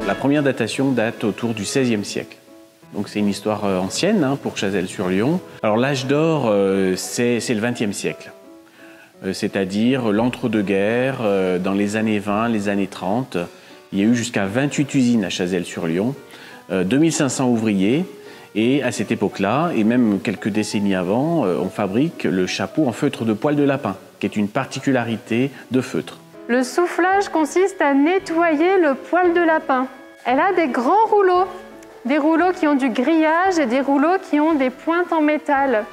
La première datation date autour du XVIe siècle. Donc c'est une histoire ancienne pour Chazelles-sur-Lyon. Alors l'âge d'or, c'est le XXe siècle. C'est-à-dire l'entre-deux-guerres, dans les années 20, les années 30. Il y a eu jusqu'à 28 usines à Chazelles-sur-Lyon, 2500 ouvriers. Et à cette époque-là, et même quelques décennies avant, on fabrique le chapeau en feutre de poil de lapin, qui est une particularité de feutre. Le soufflage consiste à nettoyer le poil de lapin. Elle a des grands rouleaux qui ont du grillage et des rouleaux qui ont des pointes en métal,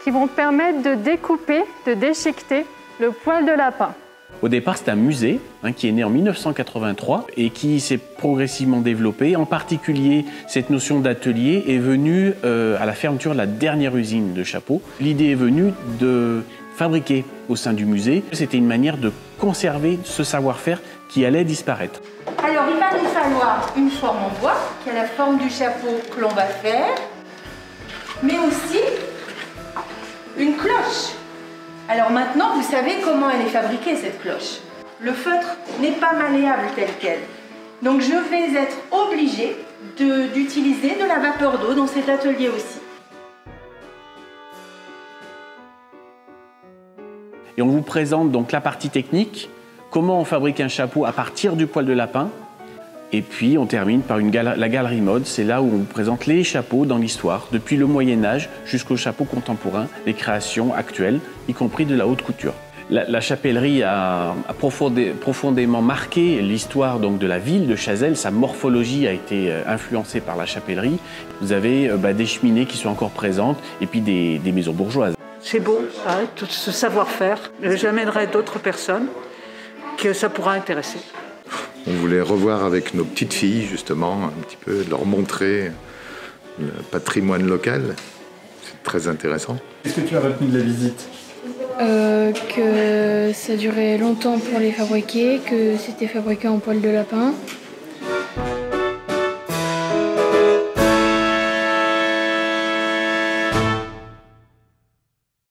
qui vont permettre de découper, de déchiqueter le poil de lapin. Au départ, c'est un musée qui est né en 1983 et qui s'est progressivement développé. En particulier, cette notion d'atelier est venue à la fermeture de la dernière usine de chapeaux. L'idée est venue de fabriquer au sein du musée. C'était une manière de conserver ce savoir-faire qui allait disparaître. Alors, il va nous falloir une forme en bois, qui a la forme du chapeau que l'on va faire, mais aussi une cloche. Alors maintenant, vous savez comment elle est fabriquée, cette cloche. Le feutre n'est pas malléable tel quel. Donc je vais être obligée d'utiliser de la vapeur d'eau dans cet atelier aussi. Et on vous présente donc la partie technique, comment on fabrique un chapeau à partir du poil de lapin. Et puis on termine par la galerie mode, c'est là où on vous présente les chapeaux dans l'histoire, depuis le Moyen-Âge jusqu'aux chapeaux contemporains, les créations actuelles, y compris de la haute couture. La chapellerie a profondément marqué l'histoire de la ville de Chazelles. Sa morphologie a été influencée par la chapellerie. Vous avez des cheminées qui sont encore présentes et puis des maisons bourgeoises. C'est beau, tout ce savoir-faire. J'amènerai d'autres personnes que ça pourra intéresser. On voulait revoir avec nos petites filles, justement, un petit peu, leur montrer le patrimoine local. C'est très intéressant. Qu'est-ce que tu as retenu de la visite ? Que ça durait longtemps pour les fabriquer, que c'était fabriqué en poil de lapin.